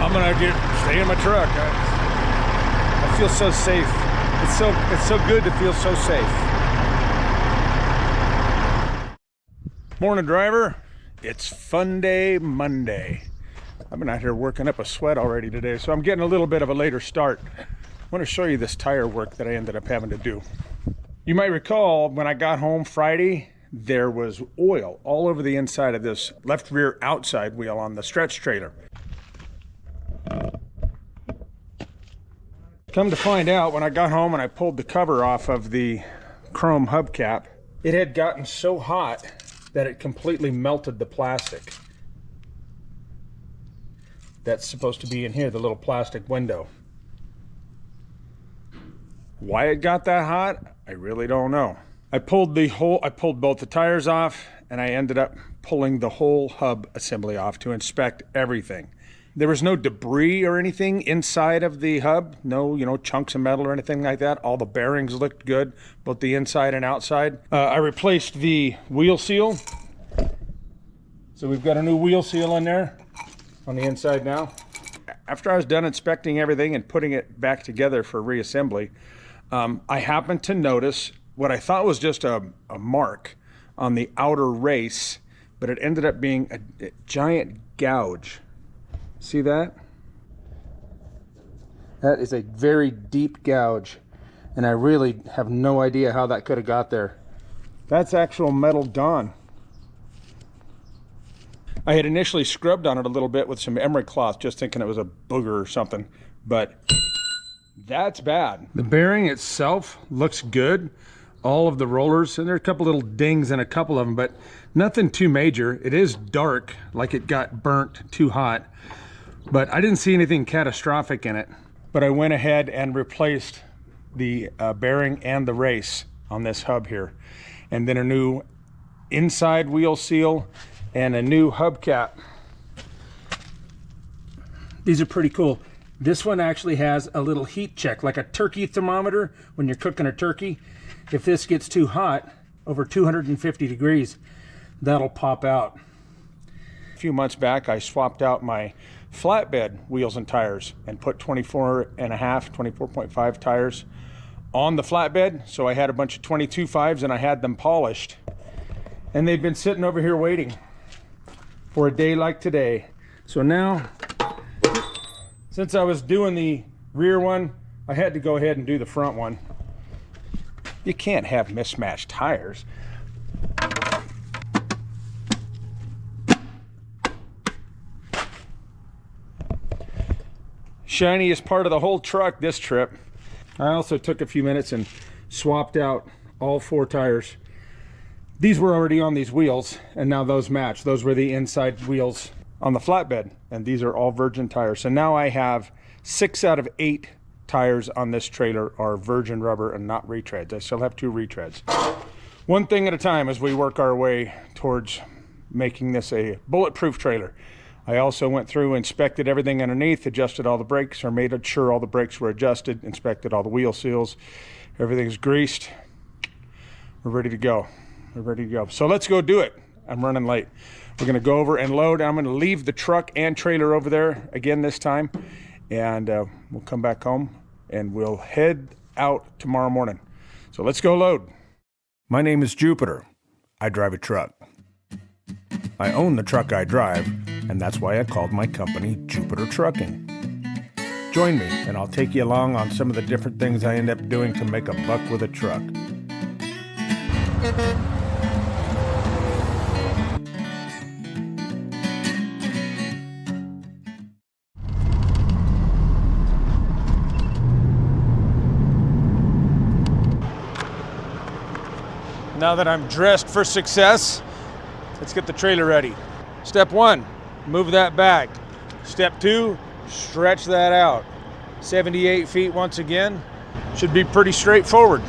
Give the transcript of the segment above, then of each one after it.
I'm gonna stay in my truck. I feel so safe. It's so good to feel so safe. Morning, driver. It's Fun Day Monday. I've been out here working up a sweat already today, so I'm getting a little bit of a later start. I want to show you this tire work that I ended up having to do. You might recall when I got home Friday, there was oil all over the inside of this left rear outside wheel on the stretch trailer. Come to find out, when I got home and I pulled the cover off of the chrome hubcap, it had gotten so hot that it completely melted the plastic. That's supposed to be in here, the little plastic window. Why it got that hot, I really don't know. I pulled both the tires off, and I ended up pulling the whole hub assembly off to inspect everything. There was no debris or anything inside of the hub, no, chunks of metal or anything like that. All the bearings looked good, both the inside and outside. I replaced the wheel seal. So we've got a new wheel seal in there on the inside now. After I was done inspecting everything and putting it back together for reassembly, I happened to notice what I thought was just a mark on the outer race, but it ended up being a giant gouge. See that? That is a very deep gouge, and I really have no idea how that could have got there. That's actual metal gone. I had initially scrubbed on it a little bit with some emery cloth, just thinking it was a booger or something, but that's bad. The bearing itself looks good. All of the rollers, and there are a couple little dings in a couple of them, but nothing too major. It is dark, like it got burnt too hot. But I didn't see anything catastrophic in it. But I went ahead and replaced the bearing and the race on this hub here. And then a new inside wheel seal and a new hubcap. These are pretty cool. This one actually has a little heat check, like a turkey thermometer when you're cooking a turkey. If this gets too hot, over 250 degrees, that'll pop out. A few months back, I swapped out my flatbed wheels and tires and put 24.5 tires on the flatbed. So I had a bunch of 22.5s and I had them polished. And they've been sitting over here waiting for a day like today. So now, since I was doing the rear one, I had to go ahead and do the front one. You can't have mismatched tires. Shiniest part of the whole truck this trip. I also took a few minutes and swapped out all 4 tires. These were already on these wheels, and now those match. Those were the inside wheels on the flatbed, and these are all virgin tires. So now I have 6 out of 8 tires on this trailer are virgin rubber and not retreads. I still have 2 retreads. One thing at a time as we work our way towards making this a bulletproof trailer. I also went through, inspected everything underneath, adjusted all the brakes, or made sure all the brakes were adjusted, inspected all the wheel seals. Everything's greased. We're ready to go. We're ready to go. So let's go do it. I'm running late. We're gonna go over and load. I'm gonna leave the truck and trailer over there again this time, and we'll come back home and we'll head out tomorrow morning. So let's go load. My name is Jupiter. I drive a truck. I own the truck I drive, and that's why I called my company Jupiter Trucking. Join me, and I'll take you along on some of the different things I end up doing to make a buck with a truck. Now that I'm dressed for success, let's get the trailer ready. Step 1, move that back. Step 2, stretch that out. 78 feet once again. Should be pretty straightforward.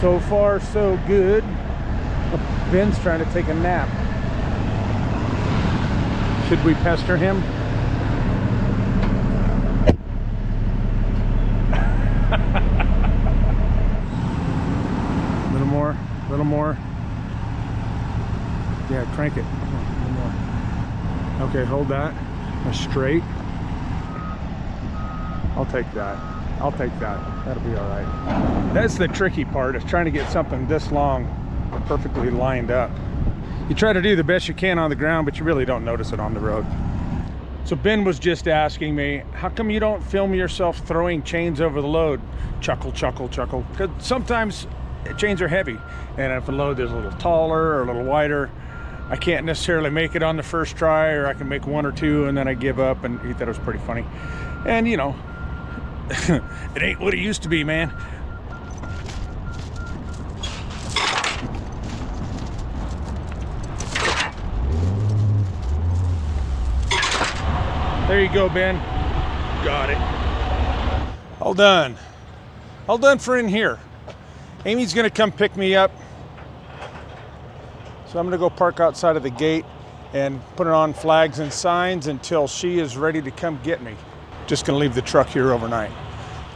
So far, so good. Ben's trying to take a nap. Should we pester him? A little more, a little more. Yeah, crank it. A little more. Okay, hold that. Straight. I'll take that. I'll take that. That'll be all right. That's the tricky part, is trying to get something this long perfectly lined up. You try to do the best you can on the ground, but you really don't notice it on the road. So Ben was just asking me, how come you don't film yourself throwing chains over the load? Chuckle, chuckle, chuckle. Because sometimes chains are heavy, and if the load is a little taller or a little wider, I can't necessarily make it on the first try, or I can make one or two and then I give up. And he thought it was pretty funny. And you know, it ain't what it used to be, man. There you go, Ben. Got it. All done. All done for in here. Amy's gonna come pick me up. So I'm gonna go park outside of the gate and put it on flags and signs until she is ready to come get me. Just gonna leave the truck here overnight.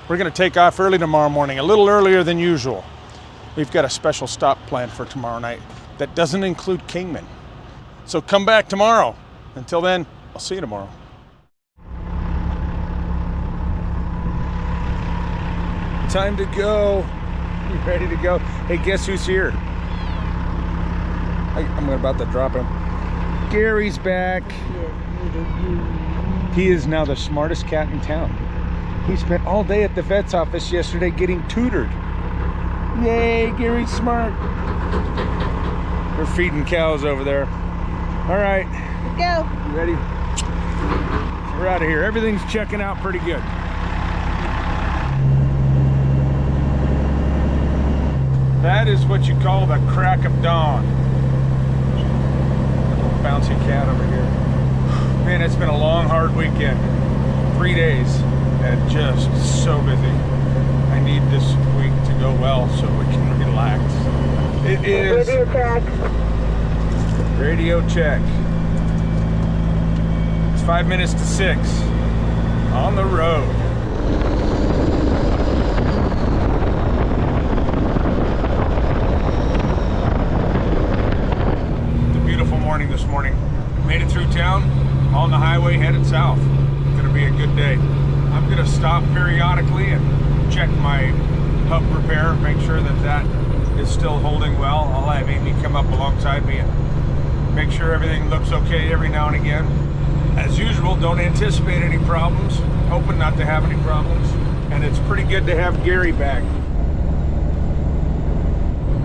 We're gonna take off early tomorrow morning, a little earlier than usual. We've got a special stop planned for tomorrow night that doesn't include Kingman. So come back tomorrow. Until then, I'll see you tomorrow. Time to go. You ready to go? Hey, guess who's here? I'm about to drop him. Gary's back. He is now the smartest cat in town. He spent all day at the vet's office yesterday getting tutored. Yay, Gary's smart. We're feeding cows over there. All right. Let's go. You ready? We're out of here. Everything's checking out pretty good. That is what you call the crack of dawn. Little bouncy cat over here. Man, it's been a long, hard weekend. 3 days and just so busy. I need this week to go well so we can relax. It is radio check. Radio check. It's 5 minutes to 6 on the road. Morning this morning. Made it through town, on the highway, headed south. It's gonna be a good day. I'm gonna stop periodically and check my hub repair, make sure that that is still holding well. I'll have Amy come up alongside me and make sure everything looks okay every now and again. As usual, don't anticipate any problems, hoping not to have any problems. And it's pretty good to have Gary back.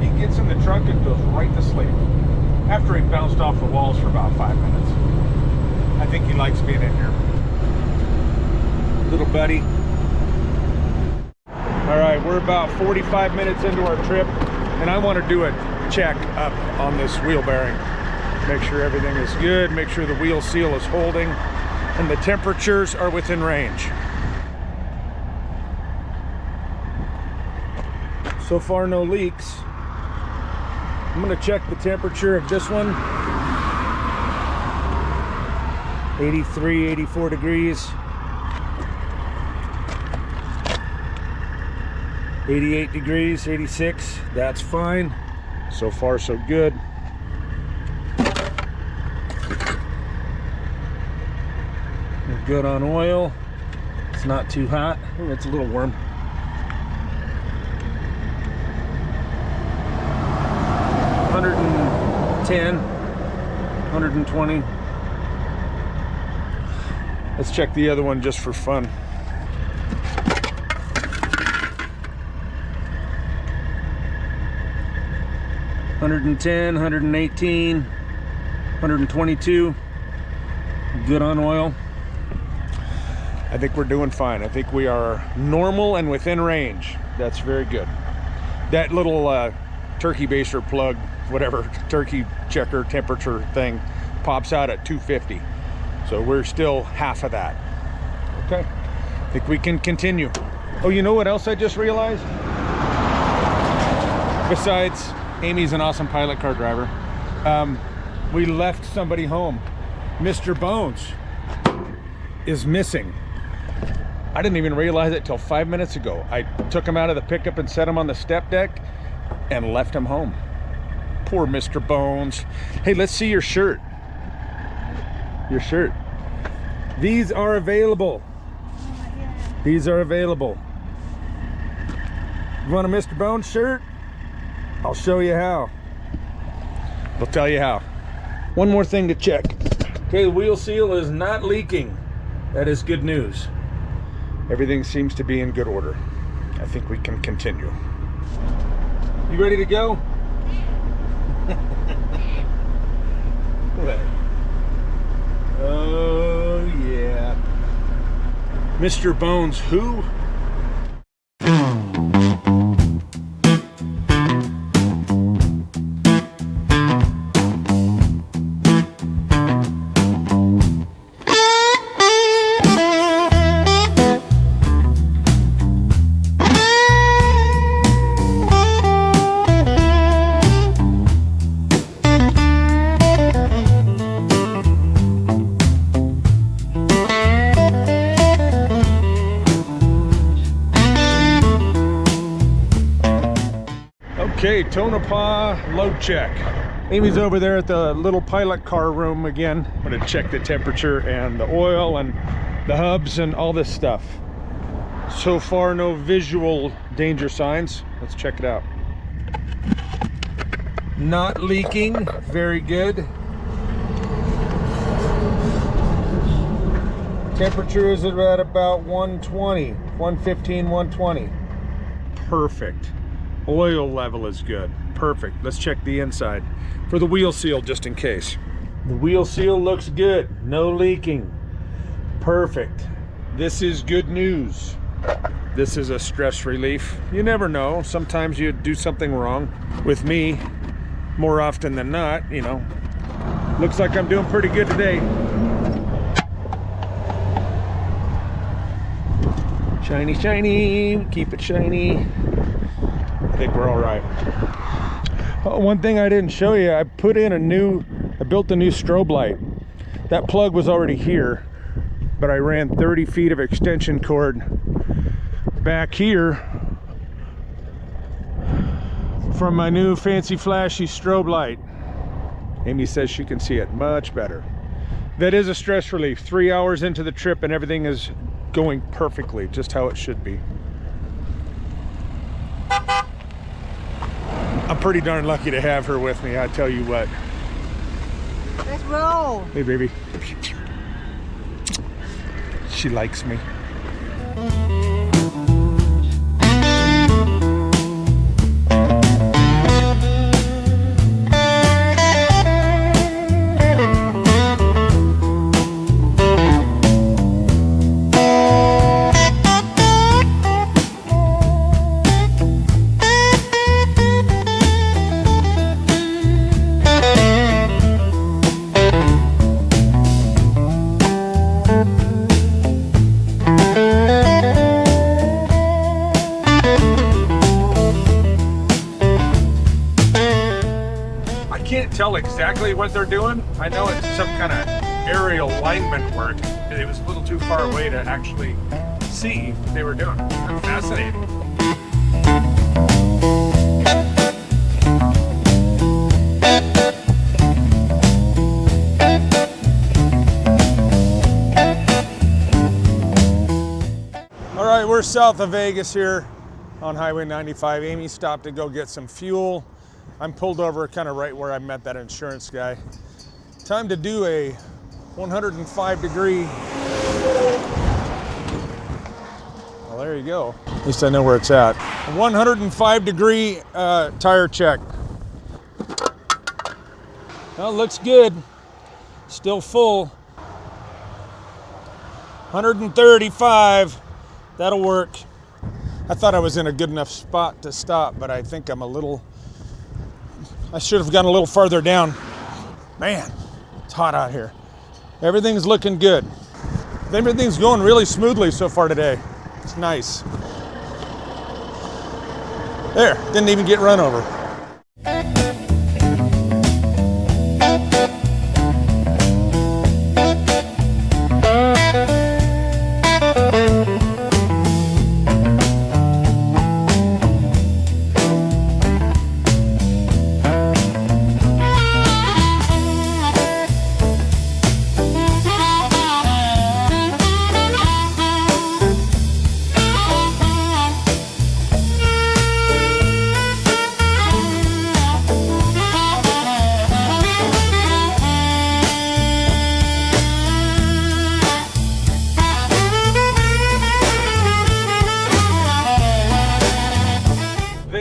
He gets in the truck and goes right to sleep. After he bounced off the walls for about 5 minutes. I think he likes being in here. Little buddy. All right, we're about 45 minutes into our trip, and I want to do a check up on this wheel bearing. Make sure everything is good, make sure the wheel seal is holding, and the temperatures are within range. So far, no leaks. I'm gonna check the temperature of this one. 83, 84 degrees. 88 degrees, 86, that's fine. So far, so good. We're good on oil. It's not too hot. Oh, it's a little warm. 110, 120. Let's check the other one just for fun. 110, 118, 122. Good on oil. I think we're doing fine. I think we are normal and within range. That's very good. That little turkey baster plug, whatever, turkey checker temperature thing, pops out at 250. So we're still half of that. Okay, I think we can continue. Oh, you know what else I just realized? Besides, Amy's an awesome pilot car driver. We left somebody home. Mr. Bones is missing. I didn't even realize it till 5 minutes ago. I took him out of the pickup and set him on the step deck and left him home. Poor Mr. Bones. Hey, let's see your shirt. Your shirt. These are available. These are available. You want a Mr. Bones shirt? I'll show you how. We'll tell you how. One more thing to check. Okay, the wheel seal is not leaking. That is good news. Everything seems to be in good order. I think we can continue. You ready to go? Oh yeah. Mr. Bones who? Okay, Tonopah load check. Amy's over there at the little pilot car room again. I'm gonna check the temperature and the oil and the hubs and all this stuff. So far, no visual danger signs. Let's check it out. Not leaking, very good. Temperature is at about 120, 115, 120. Perfect. Oil level is good. Perfect. Let's check the inside for the wheel seal just in case. The wheel seal looks good. No leaking. Perfect. This is good news. This is a stress relief. You never know. Sometimes you do something wrong. With me, more often than not, you know. Looks like I'm doing pretty good today. Shiny, shiny. Keep it shiny. I think we're all right. Oh, one thing I didn't show you, I built a new strobe light. That plug was already here, but I ran 30 feet of extension cord back here from my new fancy flashy strobe light. Amy says she can see it much better. That is a stress relief. 3 hours into the trip and everything is going perfectly, just how it should be. I'm pretty darn lucky to have her with me, I tell you what. Let's roll. Hey, baby. She likes me. Tell exactly what they're doing. I know it's some kind of aerial lineman work. It was a little too far away to actually see what they were doing. Fascinating. All right, we're south of Vegas here on Highway 95. Amy stopped to go get some fuel. I'm pulled over kind of right where I met that insurance guy. Time to do a 105 degree. Well, there you go. At least I know where it's at. A 105 degree tire check. Well, looks good. Still full. 135. That'll work. I thought I was in a good enough spot to stop, but I think I should have gone a little farther down. Man, it's hot out here. Everything's looking good. Everything's going really smoothly so far today. It's nice. There, didn't even get run over.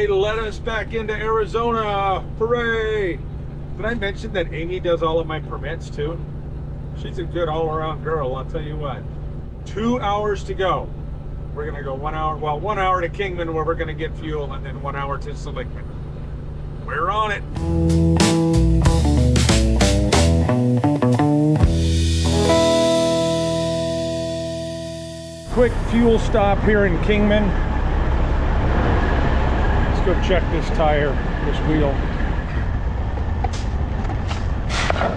they let us back into Arizona. Hooray! Did I mention that Amy does all of my permits too? She's a good all-around girl, I'll tell you what. 2 hours to go. We're gonna go 1 hour, well, 1 hour to Kingman where we're gonna get fuel, and then 1 hour to Seligman. We're on it. Quick fuel stop here in Kingman. Let's go check this tire, this wheel.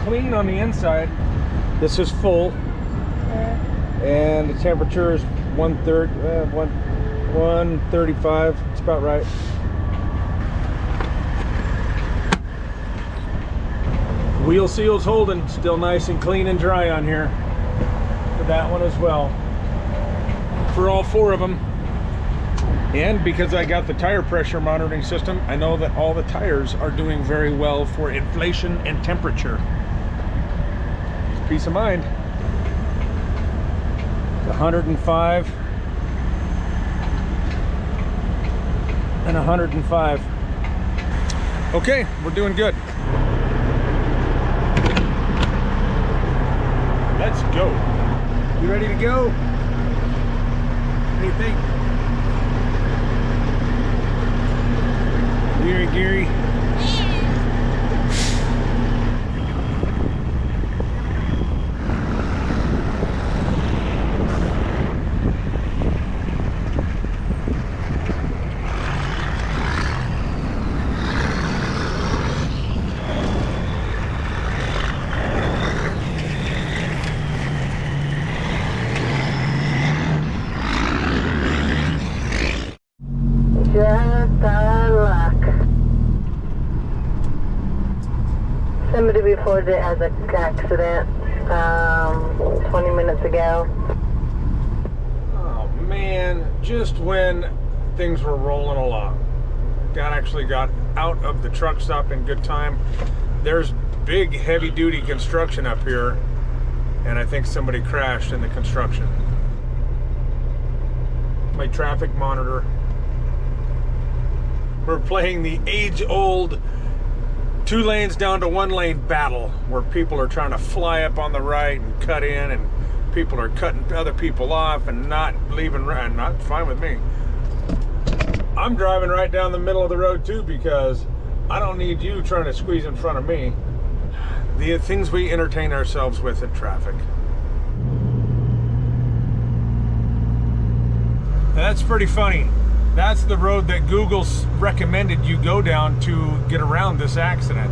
Clean on the inside. This is full, and the temperature is 135. It's about right. Wheel seal's holding, still nice and clean and dry on here. For that one as well. For all 4 of them. And because I got the tire pressure monitoring system, I know that all the tires are doing very well for inflation and temperature. Just peace of mind. 105 and 105. Okay, we're doing good. Let's go. You ready to go? What do you think? Gary. Just our luck. Somebody reported it as an accident 20 minutes ago. Oh man, just when things were rolling along. God actually got out of the truck stop in good time. There's big heavy duty construction up here, and I think somebody crashed in the construction. My traffic monitor. We're playing the age-old 2 lanes down to 1 lane battle where people are trying to fly up on the right and cut in, and people are cutting other people off and not leaving right. Not fine with me. I'm driving right down the middle of the road too, because I don't need you trying to squeeze in front of me. The things we entertain ourselves with in traffic. That's pretty funny. That's the road that Google's recommended you go down to get around this accident.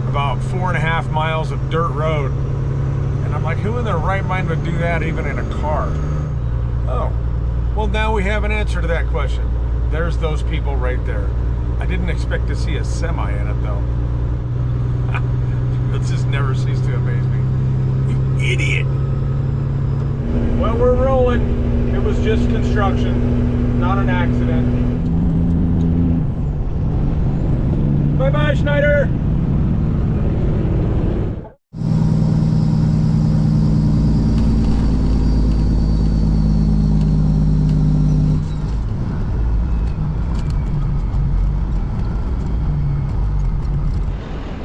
About 4.5 miles of dirt road. And I'm like, who in their right mind would do that even in a car? Oh, well now we have an answer to that question. There's those people right there. I didn't expect to see a semi in it though. This just never ceased to amaze me. You idiot. Well, we're rolling. It was just construction. Not an accident. Bye-bye, Schneider.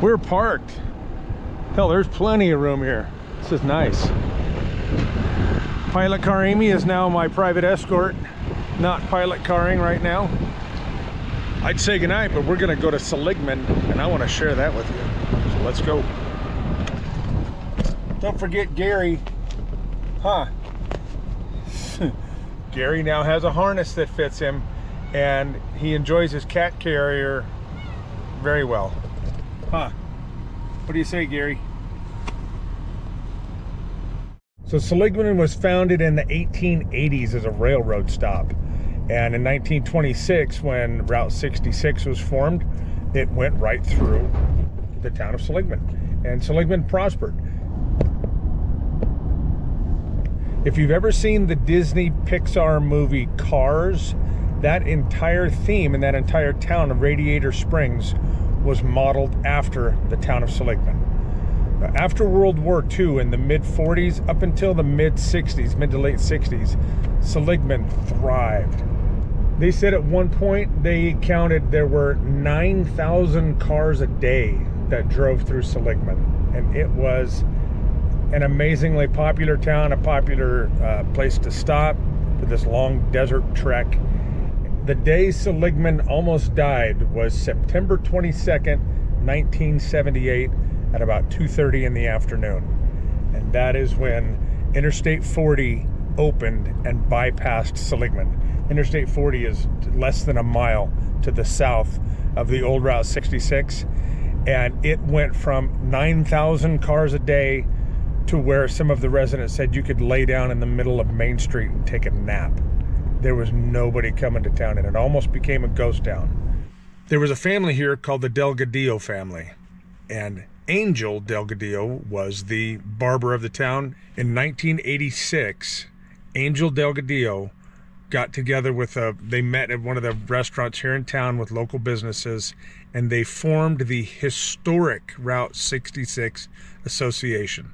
We're parked. Hell, there's plenty of room here. This is nice. Pilot car Amy is now my private escort. Not pilot carring right now. I'd say goodnight, but we're gonna go to Seligman and I want to share that with you. So let's go. Don't forget Gary. Huh. Gary now has a harness that fits him, and he enjoys his cat carrier very well. Huh. What do you say, Gary? So Seligman was founded in the 1880s as a railroad stop. And in 1926, when Route 66 was formed, it went right through the town of Seligman. And Seligman prospered. If you've ever seen the Disney Pixar movie Cars, that entire theme and that entire town of Radiator Springs was modeled after the town of Seligman. After World War II in the mid-40s up until the mid-60s, mid to late 60s, Seligman thrived. They said at one point they counted there were 9,000 cars a day that drove through Seligman, and it was an amazingly popular town, a popular place to stop for this long desert trek. The day Seligman almost died was September 22nd, 1978 at about 2:30 in the afternoon. And that is when Interstate 40 opened and bypassed Seligman. Interstate 40 is less than a mile to the south of the old Route 66, and it went from 9,000 cars a day to where some of the residents said you could lay down in the middle of Main Street and take a nap. There was nobody coming to town, and it almost became a ghost town. There was a family here called the Delgadillo family, and Angel Delgadillo was the barber of the town. In 1986, Angel Delgadillo got together with they met at one of the restaurants here in town with local businesses, and they formed the historic Route 66 Association.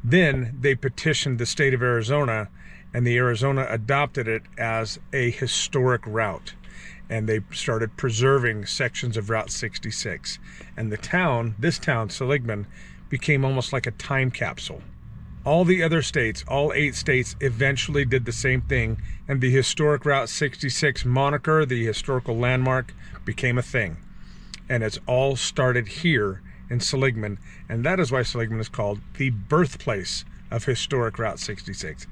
Then they petitioned the state of Arizona, and the Arizona adopted it as a historic route, and they started preserving sections of Route 66. And the town, this town, Seligman, became almost like a time capsule. All the other states, all 8 states, eventually did the same thing, and the historic Route 66 moniker, the historical landmark, became a thing. And it's all started here in Seligman, and that is why Seligman is called the birthplace of historic Route 66.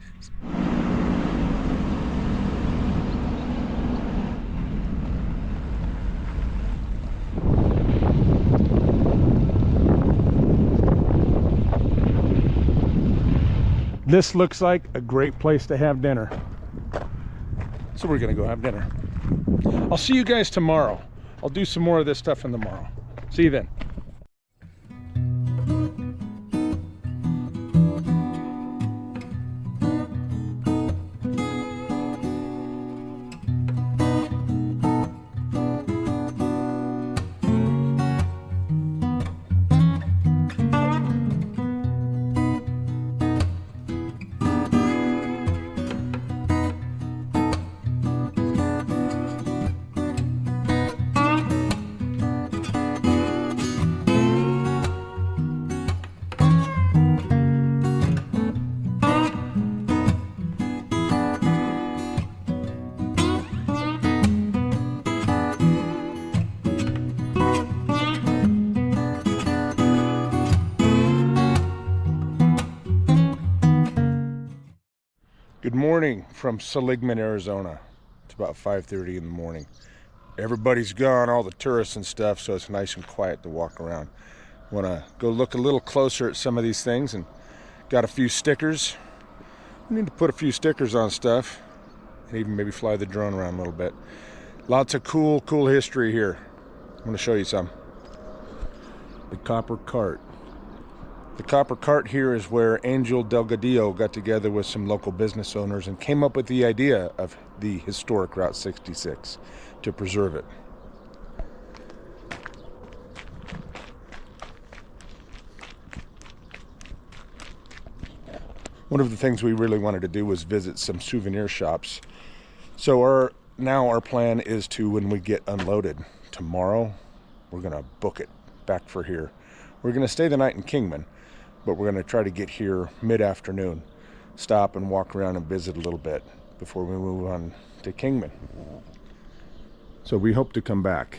This looks like a great place to have dinner. So we're gonna go have dinner. I'll see you guys tomorrow. I'll do some more of this stuff in the morrow. See you then. Good morning from Seligman, Arizona. It's about 5:30 in the morning. Everybody's gone, all the tourists and stuff, so it's nice and quiet to walk around. Want to go look a little closer at some of these things, and got a few stickers. We need to put a few stickers on stuff and even maybe fly the drone around a little bit. Lots of cool history here. I'm going to show you some. The Copper Cart. The Copper Cart here is where Angel Delgadillo got together with some local business owners and came up with the idea of the historic Route 66 to preserve it. One of the things we really wanted to do was visit some souvenir shops. So our plan is to, when we get unloaded tomorrow, we're going to book it back for here. We're going to stay the night in Kingman, but we're going to try to get here mid-afternoon, stop and walk around and visit a little bit before we move on to Kingman. So we hope to come back.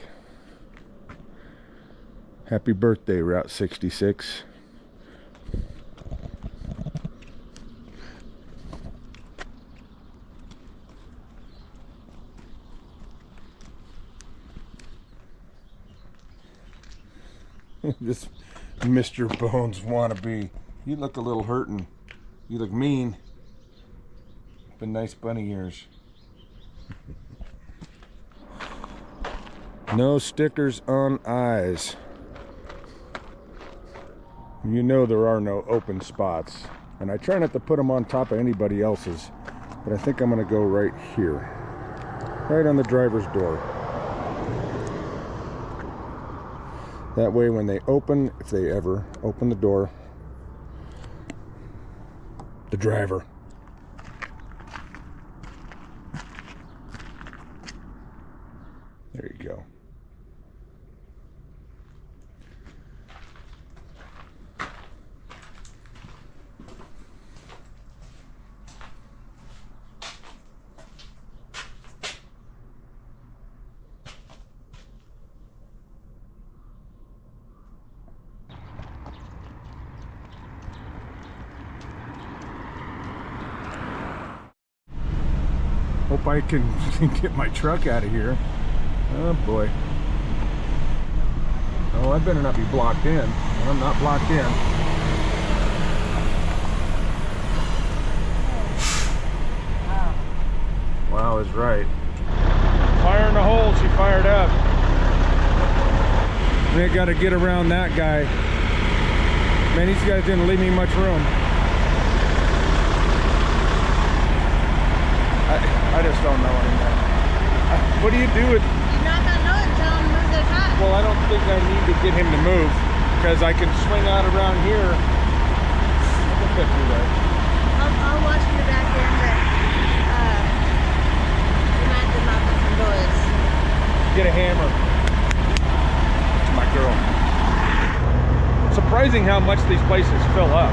Happy birthday, Route 66. This Mr. Bones wannabe. You look a little hurtin'. You look mean. Been nice bunny ears. No stickers on eyes. You know there are no open spots. And I try not to put them on top of anybody else's, but I think I'm gonna go right here. Right on the driver's door. That way when they open, if they ever open the door, the driver There you go. Hope I can get my truck out of here. Oh boy. Oh, I better not be blocked in. I'm not blocked in. Wow is right. Fire in the hole, she fired up. They got to get around that guy. Man, these guys didn't leave me much room. I just don't know anymore. What do you do with... You're not going to know it until them move their truck. Well, I don't think I need to get him to move because I can swing out around here. I can fit through there. I'll watch your back end, but you might have to knock on some doors. Get a hammer. It's my girl. Surprising how much these places fill up.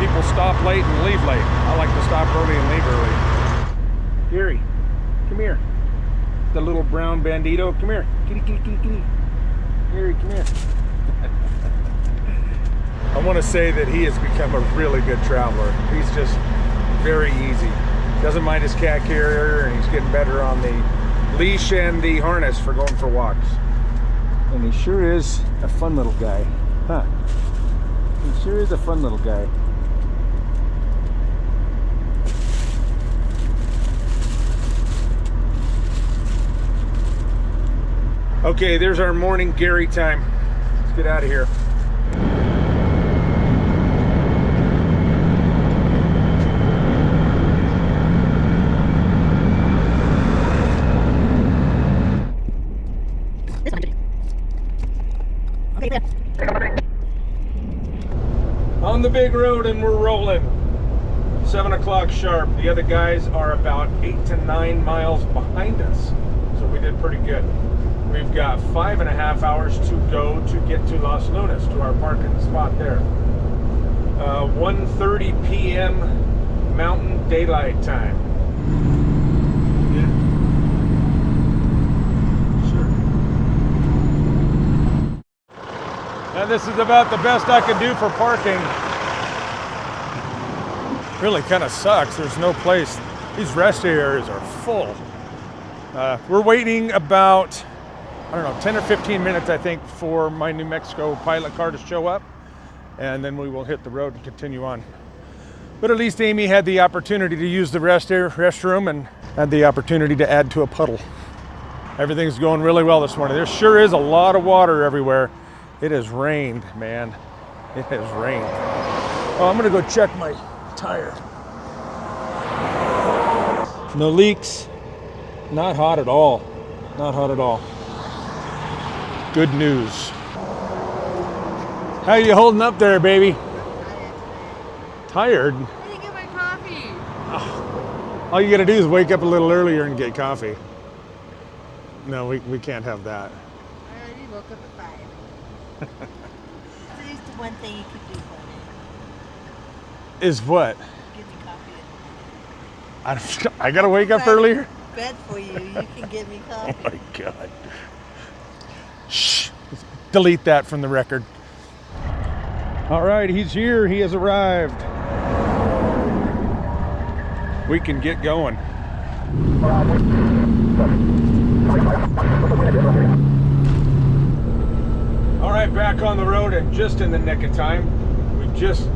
People stop late and leave late. I like to stop early and leave early. Gary, come here. The little brown bandito, come here. Kitty, kitty, kitty, kitty. Gary, come here. I want to say that he has become a really good traveler. He's just very easy. Doesn't mind his cat carrier, and he's getting better on the leash and the harness for going for walks. And he sure is a fun little guy. Huh. He sure is a fun little guy. Okay, there's our morning Gary time. Let's get out of here. On the big road and we're rolling. 7 o'clock sharp. The other guys are about 8 to 9 miles behind us. So we did pretty good. We've got 5.5 hours to go to get to Los Lunas, to our parking spot there. 1:30 p.m. Mountain Daylight Time. Yeah. Sure. Now this is about the best I can do for parking. Really kind of sucks. There's no place. These rest areas are full. We're waiting about, I don't know, 10 or 15 minutes, I think, for my New Mexico pilot car to show up, and then we will hit the road and continue on. But at least Amy had the opportunity to use the restroom and had the opportunity to add to a puddle. Everything's going really well this morning. There sure is a lot of water everywhere. It has rained, man. It has rained. Oh, I'm gonna go check my tire. No leaks. Not hot at all. Not hot at all. Good news. How you holding up there, baby? Tired? I didn't get my coffee. Oh, all you gotta do is wake up a little earlier and get coffee. No, we can't have that. I already woke up at 5. Today's the one thing you could do for me. Is what? Give me coffee. I gotta wake up earlier? Bed for you. You can give me coffee. Oh my God. Shh. Delete that from the record. All right, he's here. He has arrived. We can get going. All right, back on the road and just in the nick of time. We just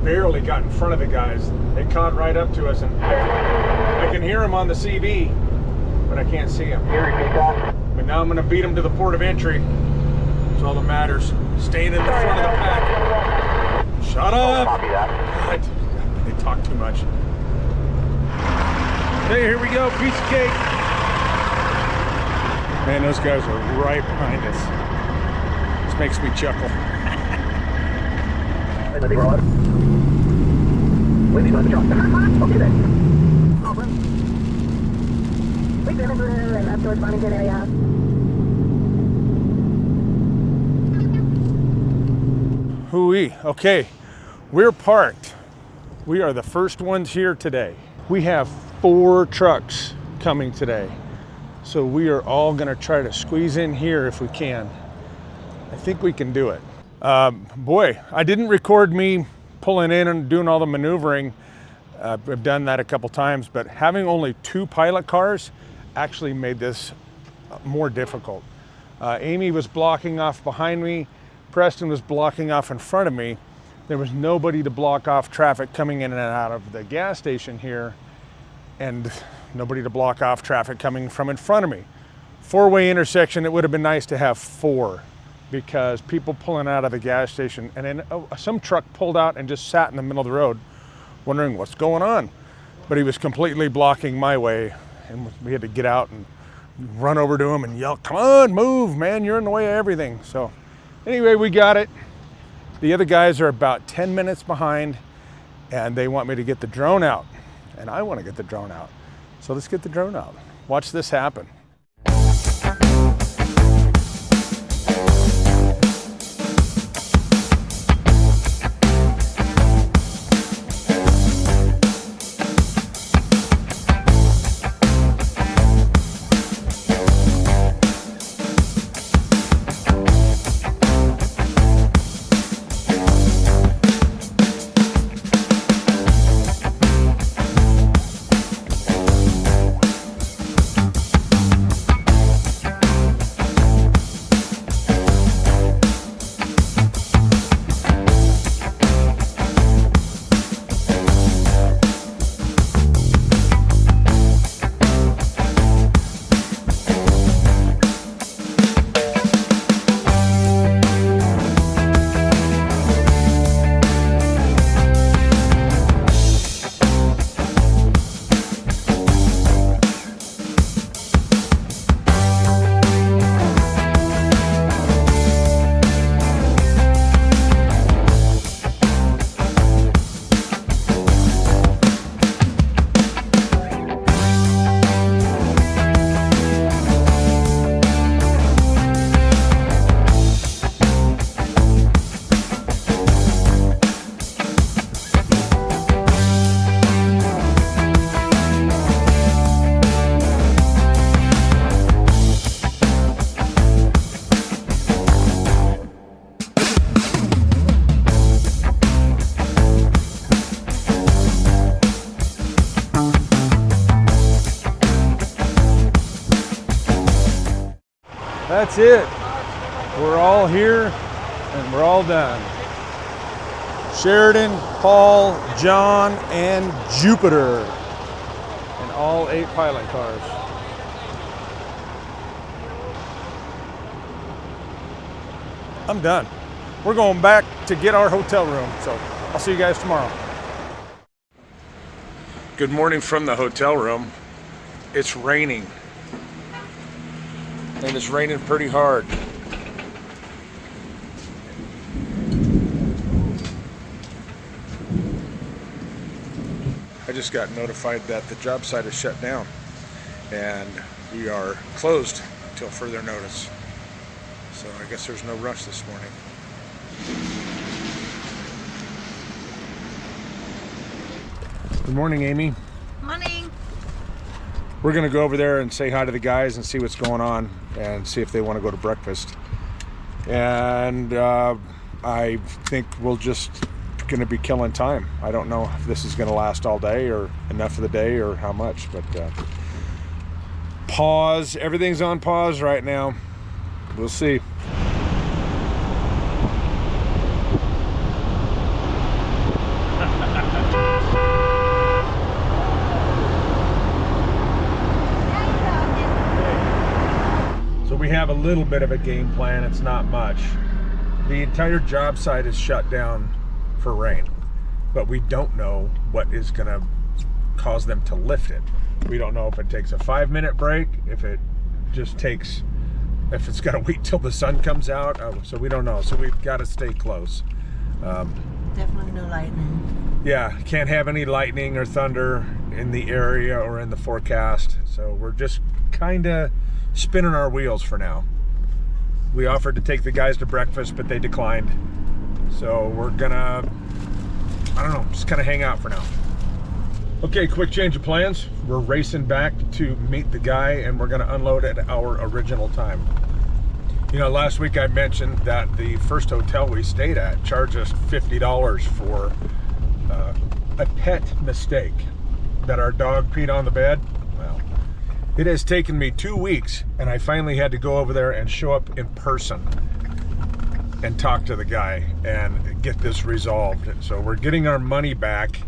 barely got in front of the guys. They caught right up to us, and I can hear them on the CB, but I can't see them. But now I'm going to beat them to the port of entry. That's all that matters. Staying in the front of the pack. Shut up! God, they talk too much. Hey, here we go. Piece of cake. Man, those guys are right behind us. This makes me chuckle. We've been over and up towards Monsoons area. Hooey. Okay, we're parked. We are the first ones here today. We have 4 trucks coming today. So we are all gonna try to squeeze in here if we can. I think we can do it. Boy, I didn't record me pulling in and doing all the maneuvering. I've done that a couple times, but having only 2 pilot cars actually made this more difficult. Amy was blocking off behind me. Preston was blocking off in front of me. There was nobody to block off traffic coming in and out of the gas station here, and nobody to block off traffic coming from in front of me. 4-way intersection, it would have been nice to have 4, because people pulling out of the gas station, and then some truck pulled out and just sat in the middle of the road wondering what's going on. But he was completely blocking my way, and we had to get out and run over to him and yell, "Come on, move, man, you're in the way of everything." So anyway, we got it. The other guys are about 10 minutes behind, and they want me to get the drone out, and I want to get the drone out. So let's get the drone out. Watch this happen. That's it. We're all here and we're all done. Sheridan, Paul, John, and Jupiter. And all 8 pilot cars. I'm done. We're going back to get our hotel room. So I'll see you guys tomorrow. Good morning from the hotel room. It's raining. And it's raining pretty hard. I just got notified that the job site is shut down and we are closed until further notice. So I guess there's no rush this morning. Good morning, Amy. Morning. We're gonna go over there and say hi to the guys and see what's going on and see if they want to go to breakfast. And I think we'll just gonna be killing time. I don't know if this is gonna last all day or enough of the day or how much, but pause. Everything's on pause right now. We'll see. We have a little bit of a game plan. It's not much. The entire job site is shut down for rain, but we don't know what is going to cause them to lift it. We don't know if it takes a 5-minute break, if it just takes, if it's got to wait till the sun comes out. So we don't know. So we've got to stay close. Definitely no lightning. Yeah, can't have any lightning or thunder in the area or in the forecast. So we're just kind of spinning our wheels for now. We offered to take the guys to breakfast, but they declined. So we're gonna, I don't know, just kind of hang out for now. Okay, quick change of plans. We're racing back to meet the guy, and we're gonna unload at our original time. You know, last week I mentioned that the first hotel we stayed at charged us $50 for a pet mistake, that our dog peed on the bed. Well, it has taken me 2 weeks, and I finally had to go over there and show up in person and talk to the guy and get this resolved. So we're getting our money back,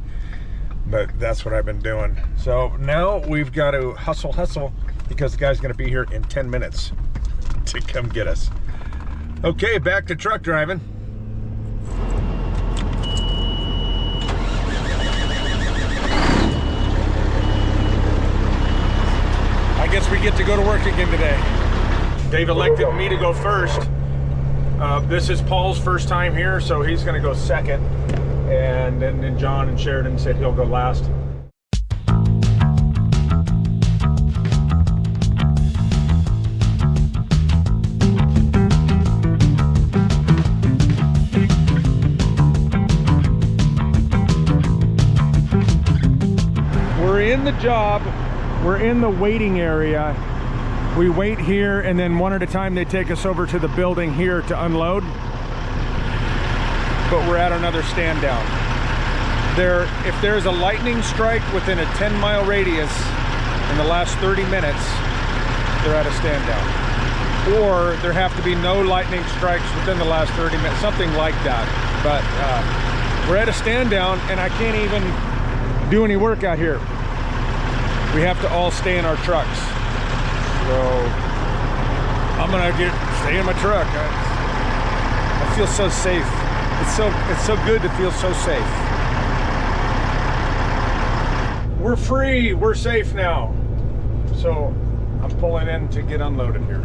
but that's what I've been doing. So now we've got to hustle, because the guy's gonna be here in 10 minutes to come get us. Okay, back to truck driving. I guess we get to go to work again today. They've elected me to go first. This is Paul's first time here, so he's gonna go second. And then John and Sheridan said he'll go last. We're in the job. We're in the waiting area. We wait here, and then one at a time they take us over to the building here to unload. But we're at another stand down. If there's a lightning strike within a 10-mile radius in the last 30 minutes, they're at a stand down. Or there have to be no lightning strikes within the last 30 minutes, something like that. But we're at a stand down, and I can't even do any work out here. We have to all stay in our trucks. So I'm gonna stay in my truck. I feel so safe. It's so good to feel so safe. We're free. We're safe now. So I'm pulling in to get unloaded here.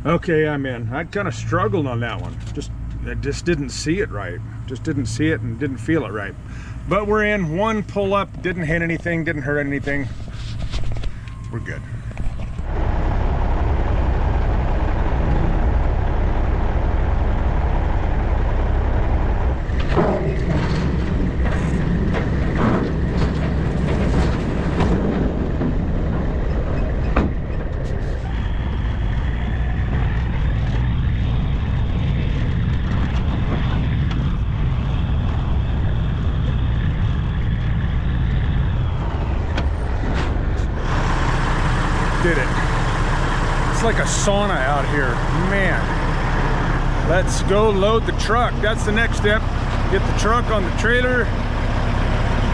Okay, I'm in. I kind of struggled on that one. I just didn't see it right. Just didn't see it and didn't feel it right. But we're in. One pull up, didn't hit anything, didn't hurt anything. We're good. Did it. It's like a sauna out here, man. Let's go load the truck. That's the next step. Get the truck on the trailer.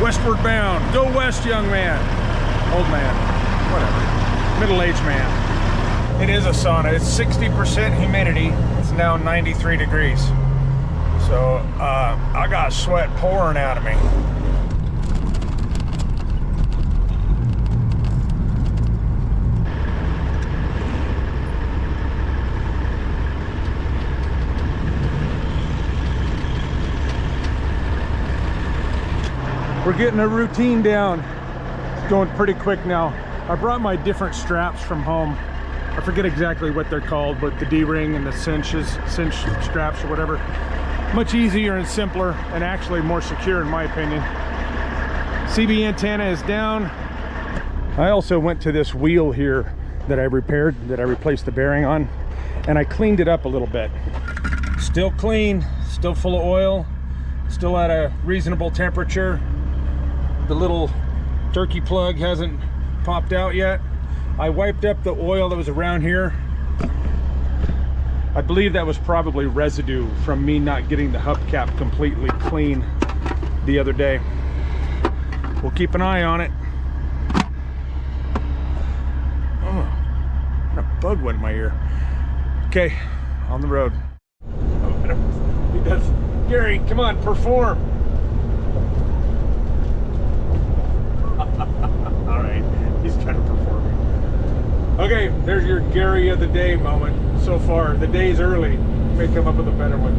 Westward bound. Go west, young man. Old man. Whatever. Middle-aged man. It is a sauna. It's 60% humidity. It's now 93 degrees. So I got sweat pouring out of me. We're getting a routine down. It's going pretty quick now. I brought my different straps from home. I forget exactly what they're called, but the D-ring and the cinch straps or whatever. Much easier and simpler, and actually more secure in my opinion. CB antenna is down. I also went to this wheel here that I repaired, that I replaced the bearing on, and I cleaned it up a little bit. Still clean, still full of oil, still at a reasonable temperature. The little turkey plug hasn't popped out yet. I wiped up the oil that was around here. I believe that was probably residue from me not getting the hubcap completely clean the other day. We'll keep an eye on it. Oh, a bug went in my ear. Okay, on the road. He does. Gary, come on, perform. All right, he's kind of performing. Okay, there's your Gary of the day moment so far. The day's early. May come up with a better one,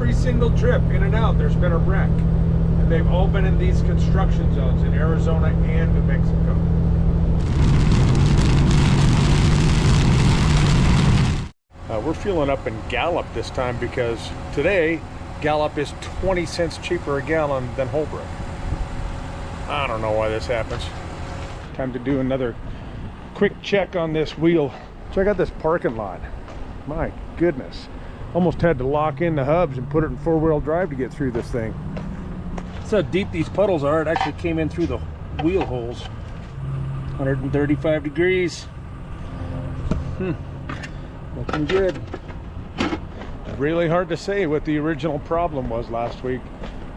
every single trip in and out, there's been a wreck. And they've all been in these construction zones in Arizona and New Mexico. We're fueling up in Gallup this time because today Gallup is 20 cents cheaper a gallon than Holbrook. I don't know why this happens. Time to do another quick check on this wheel. Check out this parking lot. My goodness. Almost had to lock in the hubs and put it in four-wheel drive to get through this thing. That's how deep these puddles are. It actually came in through the wheel holes. 135 degrees. Looking good. Really hard to say what the original problem was last week,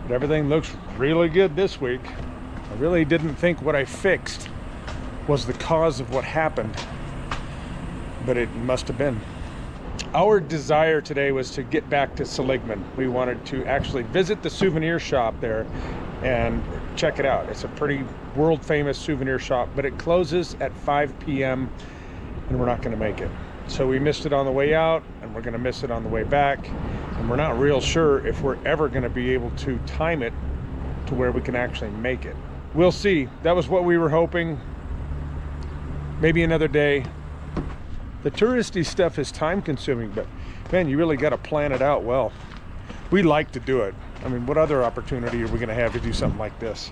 but everything looks really good this week. I really didn't think what I fixed was the cause of what happened, but it must have been. Our desire today was to get back to Seligman. We wanted to actually visit the souvenir shop there and check it out. It's a pretty world famous souvenir shop, but it closes at 5 p.m. and we're not going to make it. So we missed it on the way out, and we're going to miss it on the way back, and we're not real sure if we're ever going to be able to time it to where we can actually make it. We'll see. That was what we were hoping. Maybe another day. The touristy stuff is time consuming, but man, you really got to plan it out well. We like to do it. I mean, what other opportunity are we going to have to do something like this?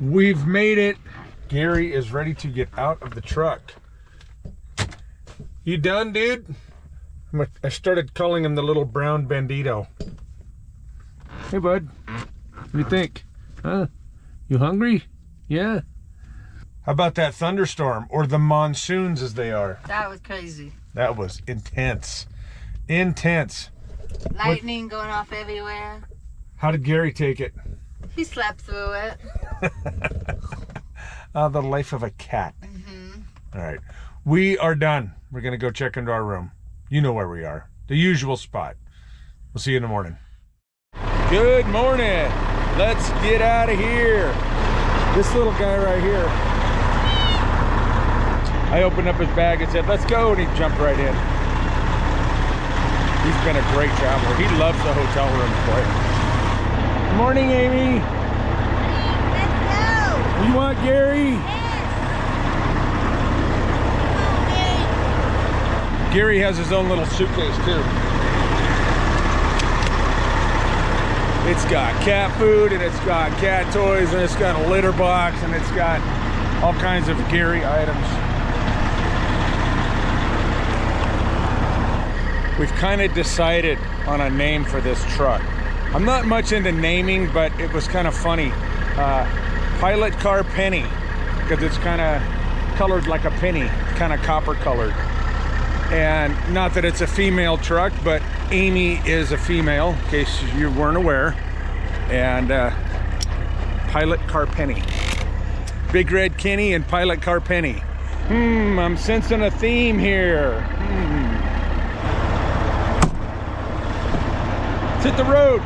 We've made it. Gary is ready to get out of the truck. You done, dude? I started calling him the little brown bandito. Hey, bud. What do you think? Huh? You hungry? Yeah? How about that thunderstorm, or the monsoons as they are? That was crazy. That was intense. Intense. Lightning going off everywhere. How did Gary take it? He slept through it. The life of a cat. All right. We are done. We're going to go check into our room. You know where we are. The usual spot. We'll see you in the morning. Good morning. Let's get out of here. This little guy right here. I opened up his bag and said, let's go. And he jumped right in. He's been a great traveler. He loves the hotel room, boy. Good morning, Amy. Let's go. You want Gary? Yes. Gary has his own little suitcase too. It's got cat food, and it's got cat toys, and it's got a litter box, and it's got all kinds of Gary items. We've kind of decided on a name for this truck. I'm not much into naming, but it was kind of funny. Pilot Car Penny, because it's kind of colored like a penny, kind of copper colored. And not that it's a female truck, but Amy is a female, in case you weren't aware. And Pilot Car Penny. Big Red Kenny and Pilot Car Penny. I'm sensing a theme here. Let's hit the road.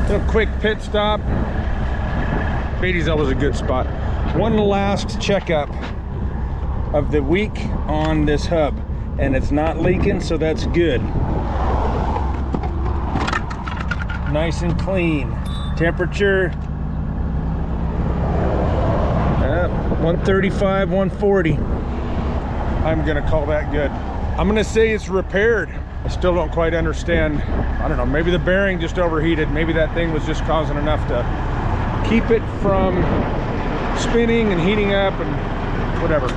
Little quick pit stop. Beatty's always a good spot. One last checkup of the week on this hub, and it's not leaking, so that's good. Nice and clean. Temperature 135, 140. I'm gonna call that good. I'm gonna say it's repaired. I still don't quite understand. I don't know, maybe the bearing just overheated. Maybe that thing was just causing enough to keep it from spinning and heating up and whatever.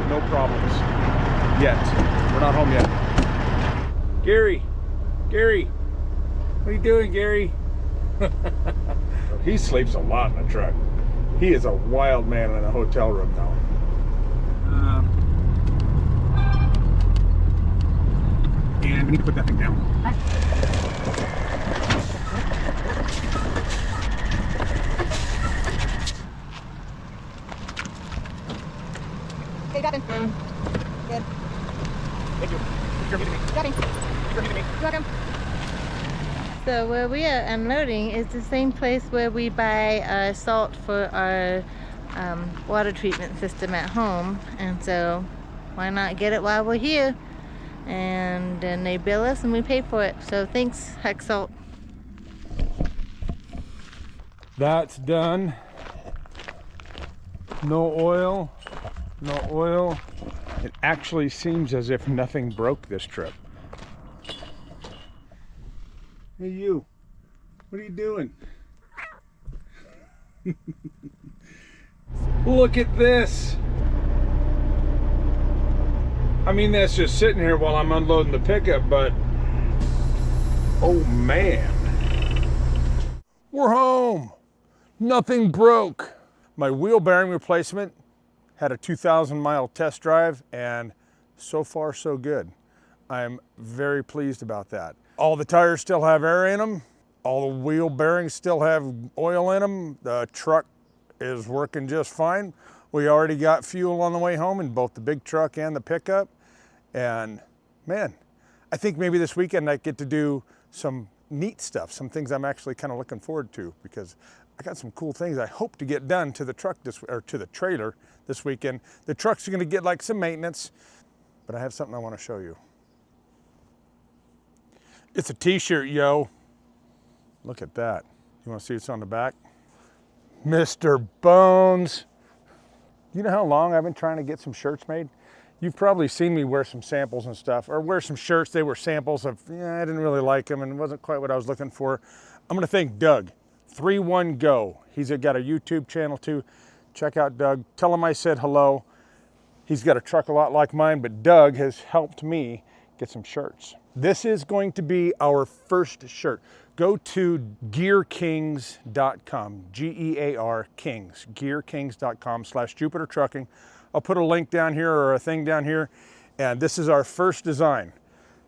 No problems yet. We're not home yet. Gary, what are you doing, Gary? He sleeps a lot in the truck. He is a wild man in a hotel room now. And we need to put that thing down. Okay, got him. Good. Thank you. You're meeting me. Got him. You're meeting me. You're welcome. So where we are unloading is the same place where we buy salt for our water treatment system at home, and so why not get it while we're here? And then they bill us and we pay for it. So thanks, Heck Salt. That's done. No oil. No oil. It actually seems as if nothing broke this trip. Hey you, what are you doing? Look at this. I mean, that's just sitting here while I'm unloading the pickup, but oh man. We're home. Nothing broke. My wheel bearing replacement had a 2,000-mile test drive, and so far so good. I'm very pleased about that. All the tires still have air in them. All the wheel bearings still have oil in them. The truck is working just fine. We already got fuel on the way home in both the big truck and the pickup. And man, I think maybe this weekend I get to do some neat stuff, some things I'm actually kind of looking forward to, because I got some cool things I hope to get done to the truck to the trailer this weekend. The truck's going to get like some maintenance, but I have something I want to show you. It's a t-shirt, yo. Look at that. You want to see what's on the back? Mr. Bones. You know how long I've been trying to get some shirts made? You've probably seen me wear some samples and stuff, or wear some shirts. They were samples of, I didn't really like them and it wasn't quite what I was looking for. I'm gonna thank Doug, 31Go. He's got a YouTube channel too. Check out Doug, tell him I said hello. He's got a truck a lot like mine, but Doug has helped me get some shirts. This is going to be our first shirt. Go to gearkings.com, G-E-A-R, Kings, gearkings.com/Jupiter Trucking. I'll put a link down here or a thing down here, and this is our first design.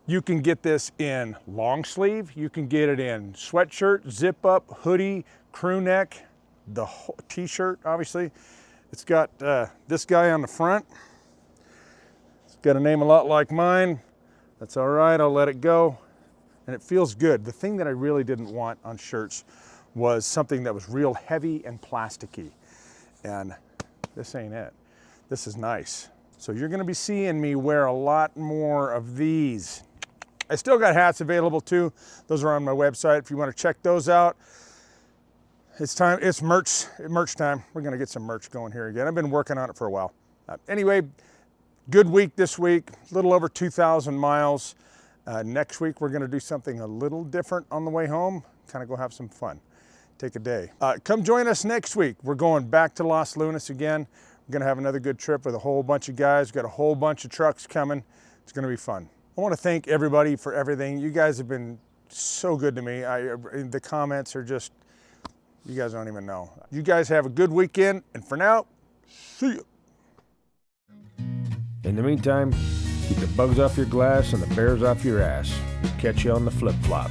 You can get this in long sleeve, you can get it in sweatshirt, zip up, hoodie, crew neck, the whole t-shirt, obviously. It's got this guy on the front. It's got a name a lot like mine. That's all right, I'll let it go. And it feels good. The thing that I really didn't want on shirts was something that was real heavy and plasticky. And this ain't it. This is nice. So you're gonna be seeing me wear a lot more of these. I still got hats available too. Those are on my website if you wanna check those out. It's time, it's merch time. We're gonna get some merch going here again. I've been working on it for a while. Anyway, good week this week, a little over 2,000 miles. Next week, we're gonna do something a little different on the way home, kind of go have some fun, take a day. Come join us next week. We're going back to Los Lunas again. We're gonna have another good trip with a whole bunch of guys. We've got a whole bunch of trucks coming. It's gonna be fun. I wanna thank everybody for everything. You guys have been so good to me. The comments are just, you guys don't even know. You guys have a good weekend, and for now, see you. In the meantime, keep the bugs off your glass and the bears off your ass. We'll catch you on the flip-flop.